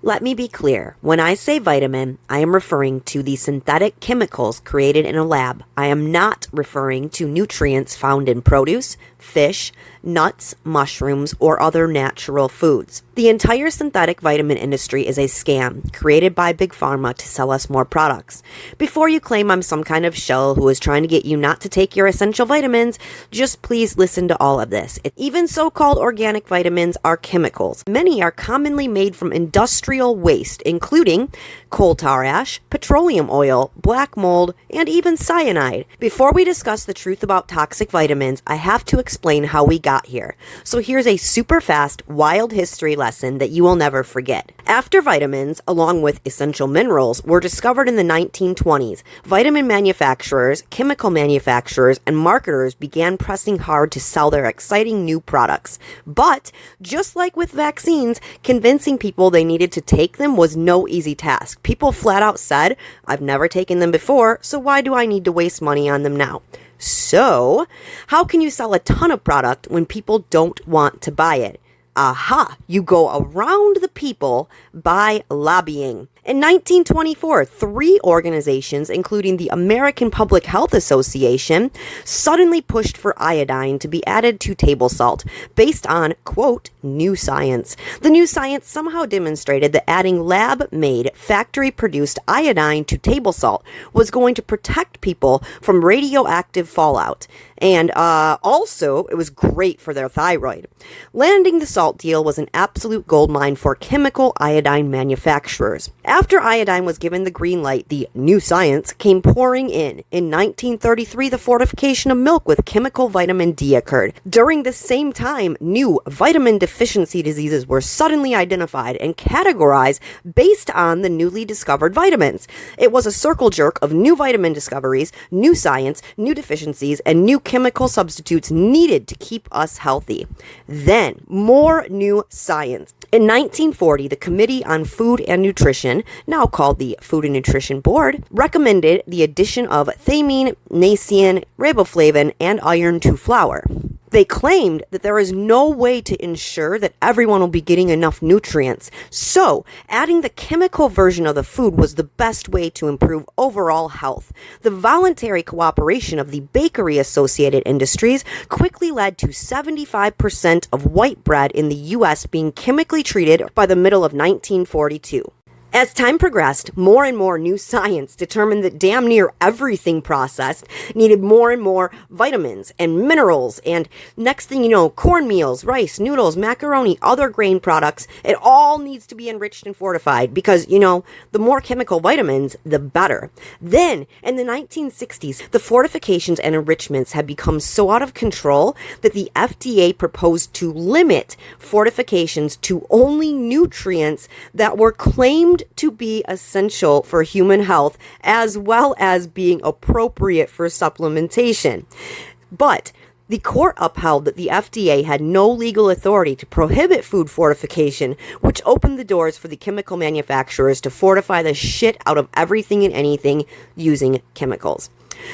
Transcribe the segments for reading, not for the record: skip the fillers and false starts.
Let me be clear. When I say vitamin, I am referring to the synthetic chemicals created in a lab. I am not referring to nutrients found in produce, fish, nuts, mushrooms, or other natural foods. The entire synthetic vitamin industry is a scam created by Big Pharma to sell us more products. Before you claim I'm some kind of shill who is trying to get you not to take your essential vitamins, just please listen to all of this. Even so-called organic vitamins are chemicals. Many are commonly made from industrial waste, including coal tar ash, petroleum oil, black mold, and even cyanide. Before we discuss the truth about toxic vitamins, I have to explain how we got here. So here's a super fast, wild history lesson that you will never forget. After vitamins, along with essential minerals, were discovered in the 1920s, vitamin manufacturers, chemical manufacturers, and marketers began pressing hard to sell their exciting new products. But, just like with vaccines, convincing people they needed to take them was no easy task. People flat out said, "I've never taken them before, so why do I need to waste money on them now?" So, how can you sell a ton of product when people don't want to buy it? Aha! You go around the people by lobbying. In 1924, 3 organizations, including the American Public Health Association, suddenly pushed for iodine to be added to table salt, based on, quote, new science. The new science somehow demonstrated that adding lab-made, factory-produced iodine to table salt was going to protect people from radioactive fallout. And also, it was great for their thyroid. Landing the salt deal was an absolute goldmine for chemical iodine manufacturers. After iodine was given the green light, the new science came pouring in. In 1933, the fortification of milk with chemical vitamin D occurred. During the same time, new vitamin deficiency diseases were suddenly identified and categorized based on the newly discovered vitamins. It was a circle jerk of new vitamin discoveries, new science, new deficiencies, and new chemical substitutes needed to keep us healthy. Then, more new science. In 1940, the Committee on Food and Nutrition, now called the Food and Nutrition Board, recommended the addition of thiamine, niacin, riboflavin, and iron to flour. They claimed that there is no way to ensure that everyone will be getting enough nutrients, so adding the chemical version of the food was the best way to improve overall health. The voluntary cooperation of the bakery-associated industries quickly led to 75% of white bread in the U.S. being chemically treated by the middle of 1942. As time progressed, more and more new science determined that damn near everything processed needed more and more vitamins and minerals, and next thing you know, cornmeals, rice, noodles, macaroni, other grain products, it all needs to be enriched and fortified because, the more chemical vitamins, the better. Then, in the 1960s, the fortifications and enrichments had become so out of control that the FDA proposed to limit fortifications to only nutrients that were claimed to be essential for human health as well as being appropriate for supplementation. But the court upheld that the FDA had no legal authority to prohibit food fortification, which opened the doors for the chemical manufacturers to fortify the shit out of everything and anything using chemicals.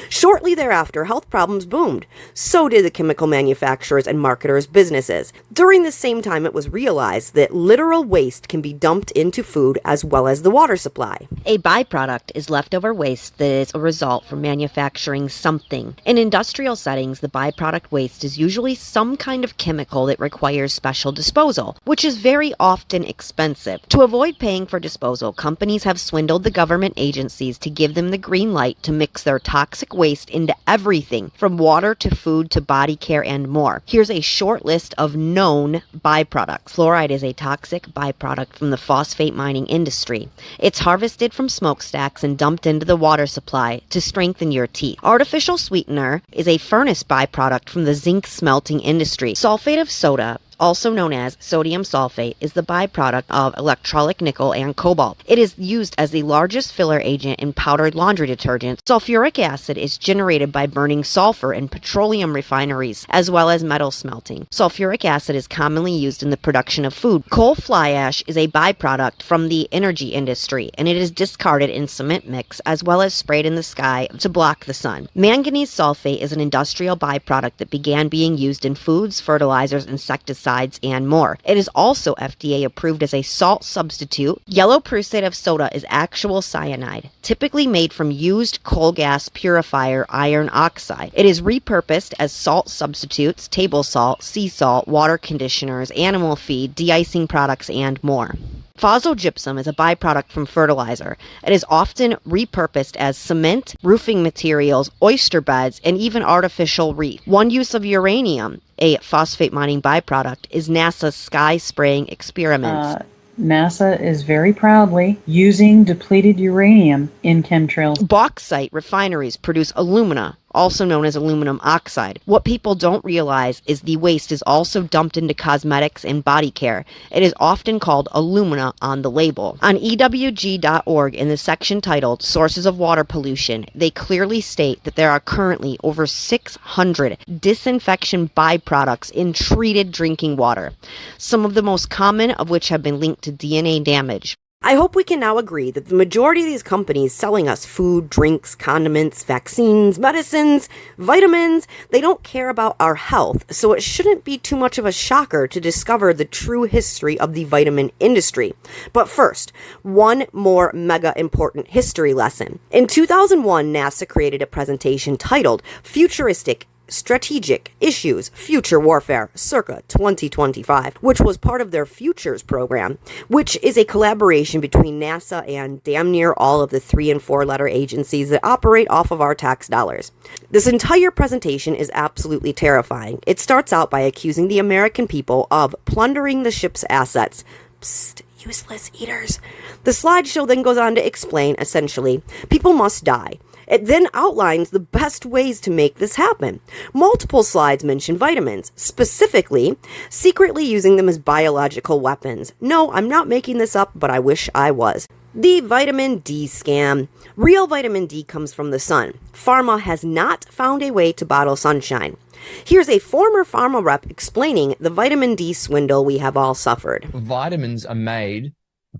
Shortly thereafter, health problems boomed. So did the chemical manufacturers and marketers' businesses. During the same time, it was realized that literal waste can be dumped into food as well as the water supply. A byproduct is leftover waste that is a result from manufacturing something. In industrial settings, the byproduct waste is usually some kind of chemical that requires special disposal, which is very often expensive. To avoid paying for disposal, companies have swindled the government agencies to give them the green light to mix their toxic waste into everything from water to food to body care and more. Here's a short list of known byproducts. Fluoride is a toxic byproduct from the phosphate mining industry. It's harvested from smokestacks and dumped into the water supply to strengthen your teeth. Artificial sweetener is a furnace byproduct from the zinc smelting industry. Sulfate of soda, also known as sodium sulfate, is the byproduct of electrolytic nickel and cobalt. It is used as the largest filler agent in powdered laundry detergents. Sulfuric acid is generated by burning sulfur in petroleum refineries, as well as metal smelting. Sulfuric acid is commonly used in the production of food. Coal fly ash is a byproduct from the energy industry, and it is discarded in cement mix, as well as sprayed in the sky to block the sun. Manganese sulfate is an industrial byproduct that began being used in foods, fertilizers, insecticides, pesticides, and more. It is also FDA approved as a salt substitute. Yellow prussate of soda is actual cyanide, typically made from used coal gas purifier iron oxide. It is repurposed as salt substitutes, table salt, sea salt, water conditioners, animal feed, de-icing products, and more. Phosphogypsum is a byproduct from fertilizer. It is often repurposed as cement, roofing materials, oyster beds, and even artificial reef. One use of uranium, a phosphate mining byproduct, is NASA's sky spraying experiments. NASA is very proudly using depleted uranium in chemtrails. Bauxite refineries produce alumina, also known as aluminum oxide. What people don't realize is the waste is also dumped into cosmetics and body care. It is often called alumina on the label. On EWG.org, in the section titled Sources of Water Pollution, they clearly state that there are currently over 600 disinfection byproducts in treated drinking water, some of the most common of which have been linked to DNA damage. I hope we can now agree that the majority of these companies selling us food, drinks, condiments, vaccines, medicines, vitamins, they don't care about our health, so it shouldn't be too much of a shocker to discover the true history of the vitamin industry. But first, one more mega important history lesson. In 2001, NASA created a presentation titled Futuristic Strategic Issues, Future Warfare, circa 2025, which was part of their Futures program, which is a collaboration between NASA and damn near all of the 3- and 4-letter agencies that operate off of our tax dollars. This entire presentation is absolutely terrifying. It starts out by accusing the American people of plundering the ship's assets. Psst, useless eaters. The slideshow then goes on to explain, essentially, people must die. It then outlines the best ways to make this happen. Multiple slides mention vitamins, specifically secretly using them as biological weapons. No, I'm not making this up, but I wish I was. The vitamin D scam. Real vitamin D comes from the sun. Pharma has not found a way to bottle sunshine. Here's a former pharma rep explaining the vitamin D swindle we have all suffered. Vitamins are made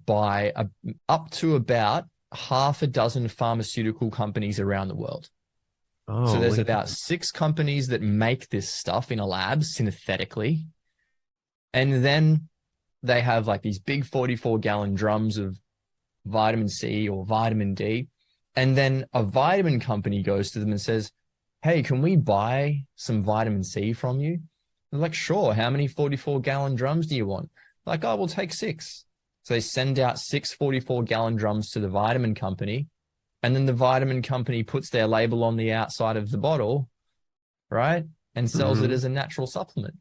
by up to about half a dozen pharmaceutical companies around the world. So there's about 6 companies that make this stuff in a lab synthetically. And then they have like these big 44-gallon drums of vitamin C or vitamin D. And then a vitamin company goes to them and says, hey, can we buy some vitamin C from you? They're like, sure. How many 44-gallon drums do you want? Like, oh, we'll take 6. So they send out 6 44-gallon drums to the vitamin company, and then the vitamin company puts their label on the outside of the bottle, right, and sells it as a natural supplement.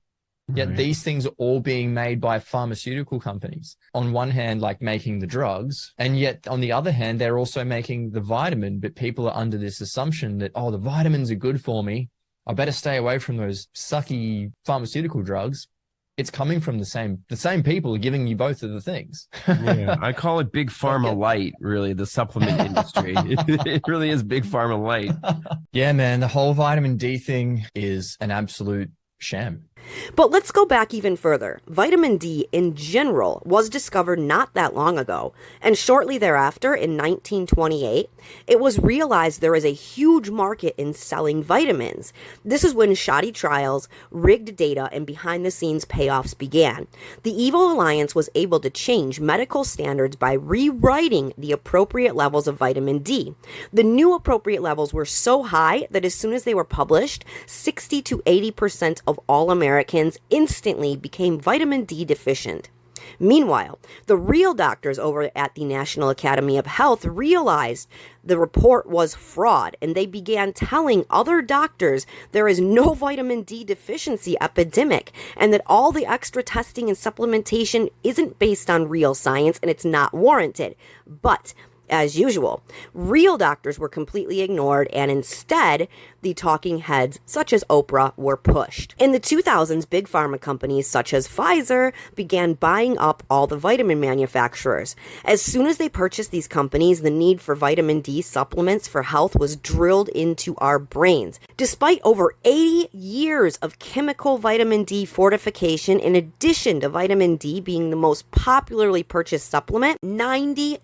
Yet these things are all being made by pharmaceutical companies. On one hand, like making the drugs, and yet on the other hand, they're also making the vitamin, but people are under this assumption that, oh, the vitamins are good for me. I better stay away from those sucky pharmaceutical drugs. It's coming from the same people are giving you both of the things. Yeah, I call it big pharma light, really, the supplement industry. It really is big pharma light. Yeah, man, the whole vitamin D thing is an absolute sham. But let's go back even further. Vitamin D in general was discovered not that long ago, and shortly thereafter, in 1928, it was realized there is a huge market in selling vitamins. This is when shoddy trials, rigged data, and behind-the-scenes payoffs began. The Evil Alliance was able to change medical standards by rewriting the appropriate levels of vitamin D. The new appropriate levels were so high that as soon as they were published, 60 to 80% of all Americans instantly became vitamin D deficient. Meanwhile, the real doctors over at the National Academy of Health realized the report was fraud, and they began telling other doctors there is no vitamin D deficiency epidemic, and that all the extra testing and supplementation isn't based on real science and it's not warranted. But as usual, real doctors were completely ignored, and instead, the talking heads, such as Oprah, were pushed. In the 2000s, big pharma companies such as Pfizer began buying up all the vitamin manufacturers. As soon as they purchased these companies, the need for vitamin D supplements for health was drilled into our brains. Despite over 80 years of chemical vitamin D fortification, in addition to vitamin D being the most popularly purchased supplement, 92%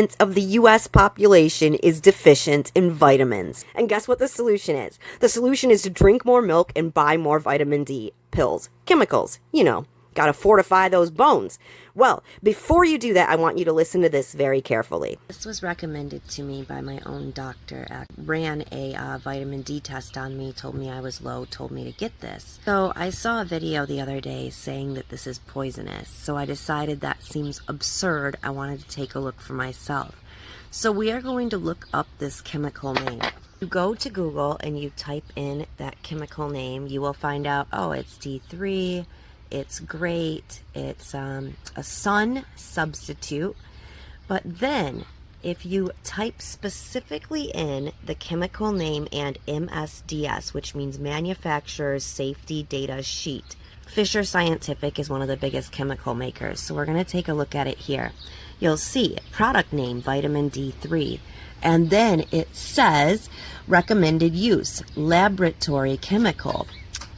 50% of the US population is deficient in vitamins. And guess what the solution is? The solution is to drink more milk and buy more vitamin D pills. Chemicals, gotta fortify those bones. Well, before you do that, I want you to listen to this very carefully. This was recommended to me by my own doctor. Ran a vitamin D test on me, told me I was low, told me to get this. So I saw a video the other day saying that this is poisonous. So I decided that seems absurd. I wanted to take a look for myself. So we are going to look up this chemical name. You go to Google and you type in that chemical name, you will find out, oh, it's D3, it's great, it's a sun substitute. But then if you type specifically in the chemical name and MSDS, which means Manufacturer's Safety Data Sheet, Fisher Scientific is one of the biggest chemical makers, so we're going to take a look at it here. You'll see product name vitamin D3, and then it says recommended use, laboratory chemical,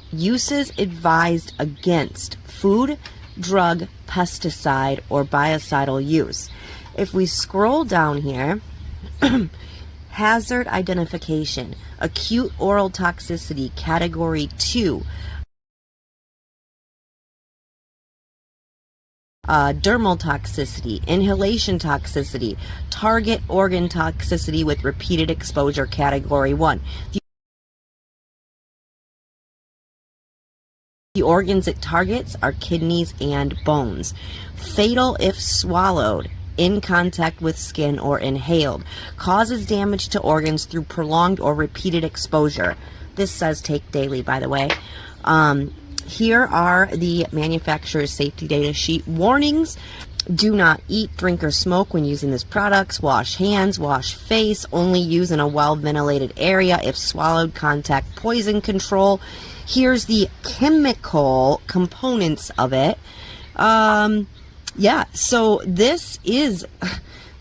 uses advised against food, drug, pesticide, or biocidal use. If we scroll down here, hazard identification, acute oral toxicity, category 2, dermal toxicity, inhalation toxicity, target organ toxicity with repeated exposure, category 1. The organs it targets are kidneys and bones. Fatal if swallowed, in contact with skin, or inhaled. Causes damage to organs through prolonged or repeated exposure. This says take daily, by the way. Here are the manufacturer's safety data sheet warnings. Do not eat, drink, or smoke when using these products. Wash hands, wash face. Only use in a well-ventilated area. If swallowed, contact poison control. Here's the chemical components of it. Yeah, so this is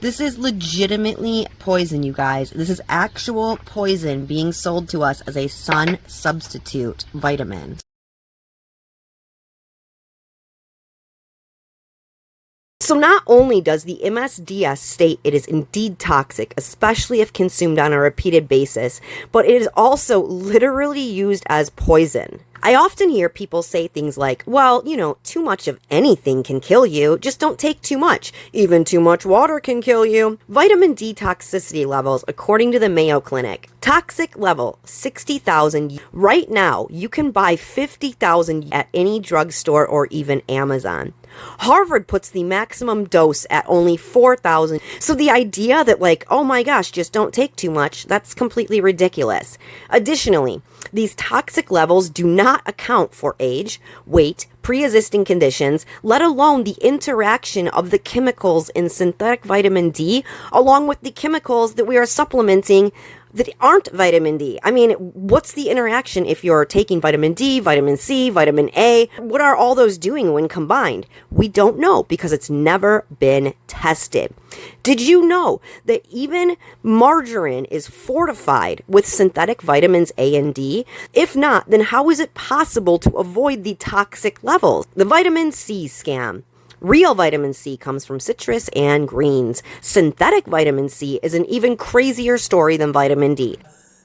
legitimately poison, you guys. This is actual poison being sold to us as a sun substitute vitamin. So not only does the MSDS state it is indeed toxic, especially if consumed on a repeated basis, but it is also literally used as poison. I often hear people say things like, well, too much of anything can kill you, just don't take too much. Even too much water can kill you. Vitamin D toxicity levels, according to the Mayo Clinic, toxic level 60,000. Right now, you can buy 50,000 at any drugstore or even Amazon. Harvard puts the maximum dose at only 4,000. So the idea that oh my gosh, just don't take too much, that's completely ridiculous. Additionally, these toxic levels do not account for age, weight, pre-existing conditions, let alone the interaction of the chemicals in synthetic vitamin D, along with the chemicals that we are supplementing that aren't vitamin D. I mean, what's the interaction if you're taking vitamin D, vitamin C, vitamin A? What are all those doing when combined? We don't know because it's never been tested. Did you know that even margarine is fortified with synthetic vitamins A and D? If not, then how is it possible to avoid the toxic levels? The vitamin C scam. Real vitamin C comes from citrus and greens. Synthetic vitamin C is an even crazier story than vitamin D.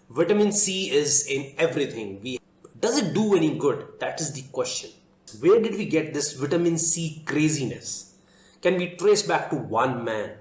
Vitamin C is in everything. Does it do any good? That is the question. Where did we get this vitamin C craziness? Can we trace back to one man?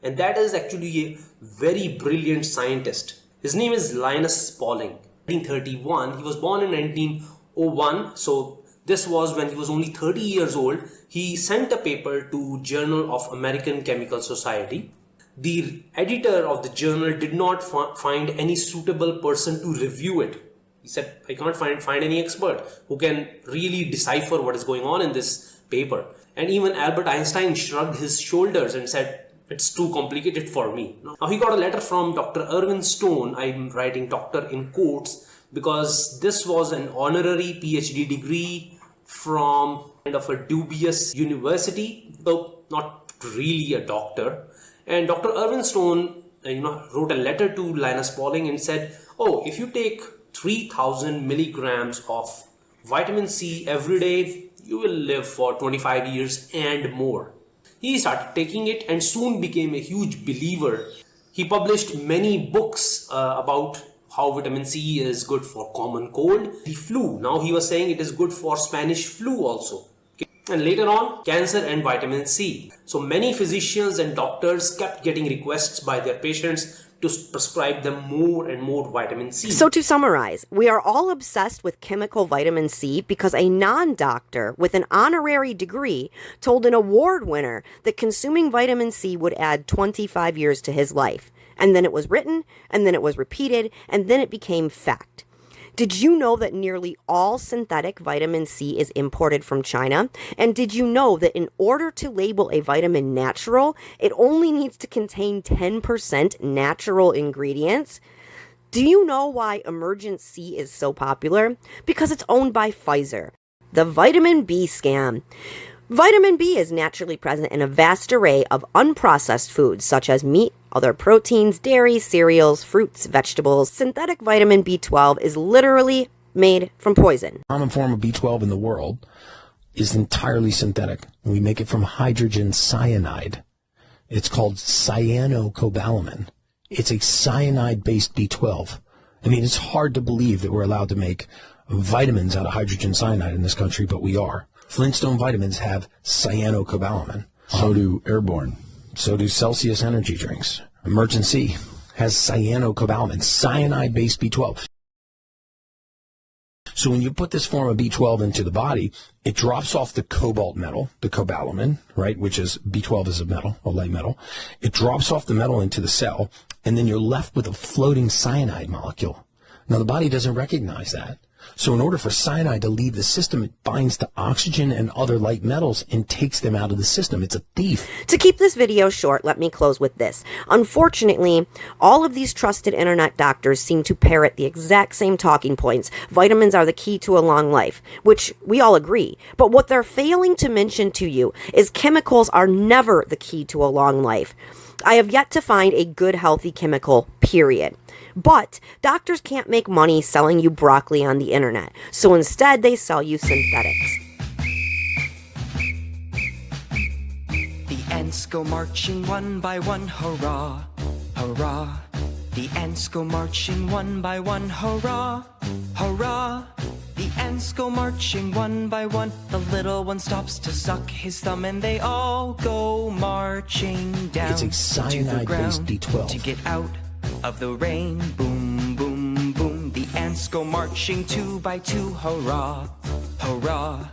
And that is actually a very brilliant scientist. His name is Linus Pauling. 1931, he was born in 1901, so this was when he was only 30 years old. He sent a paper to Journal of American Chemical Society. The editor of the journal did not find any suitable person to review it. He said, I can't find any expert who can really decipher what is going on in this paper. And even Albert Einstein shrugged his shoulders and said, it's too complicated for me. Now he got a letter from Dr. Irving Stone. I'm writing doctor in quotes because this was an honorary PhD degree from kind of a dubious university, so not really a doctor. And Dr. Irving Stone, wrote a letter to Linus Pauling and said, oh, if you take 3,000 milligrams of vitamin C every day, you will live for 25 years and more. He started taking it and soon became a huge believer. He published many books about how vitamin C is good for common cold, the flu. Now he was saying it is good for Spanish flu also. And later on, cancer and vitamin C. So many physicians and doctors kept getting requests by their patients to prescribe them more and more vitamin C. So to summarize, we are all obsessed with chemical vitamin C because a non-doctor with an honorary degree told an award winner that consuming vitamin C would add 25 years to his life. And then it was written, and then it was repeated, and then it became fact. Did you know that nearly all synthetic vitamin C is imported from China? And did you know that in order to label a vitamin natural, it only needs to contain 10% natural ingredients? Do you know why Emergent C is so popular? Because it's owned by Pfizer. The vitamin B scam. Vitamin B is naturally present in a vast array of unprocessed foods such as meat, other proteins, dairy, cereals, fruits, vegetables. Synthetic vitamin B12 is literally made from poison. Common form of B12 in the world is entirely synthetic. We make it from hydrogen cyanide. It's called cyanocobalamin. It's a cyanide-based B12. I mean, it's hard to believe that we're allowed to make vitamins out of hydrogen cyanide in this country, but we are. Flintstone vitamins have cyanocobalamin. So do Airborne. So do Celsius energy drinks. Emergent C has cyanocobalamin, cyanide-based B12. So when you put this form of B12 into the body, it drops off the cobalt metal, the cobalamin, right, which is B12 is a metal, a light metal. It drops off the metal into the cell, and then you're left with a floating cyanide molecule. Now, the body doesn't recognize that. So in order for cyanide to leave the system, it binds to oxygen and other light metals and takes them out of the system. It's a thief. To keep this video short, let me close with this. Unfortunately, all of these trusted internet doctors seem to parrot the exact same talking points. Vitamins are the key to a long life, which we all agree. But what they're failing to mention to you is chemicals are never the key to a long life. I have yet to find a good, healthy chemical, period. But doctors can't make money selling you broccoli on the internet, so instead they sell you synthetics. The ants go marching one by one, hurrah, hurrah. The ants go marching one by one, hurrah, hurrah. The ants go marching one by one. The little one stops to suck his thumb, and they all go marching down It's a cyanide-based B12. to get out of the rain. Boom, boom, boom. The ants go marching two by two, hurrah, hurrah.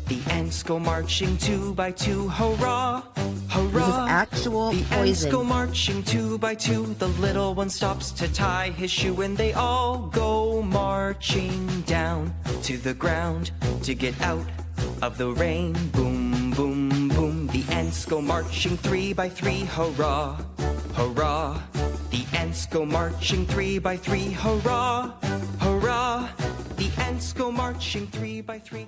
The ants go marching two by two, hurrah, hurrah. This is actual The poison. ants go marching two by two. The little one stops to tie his shoe, and they all go marching down to the ground to get out of the rain. Boom, boom, boom. The ants go marching three by three, hurrah, hurrah. The ants go marching three by three, hurrah, hurrah. The ants go marching three by three.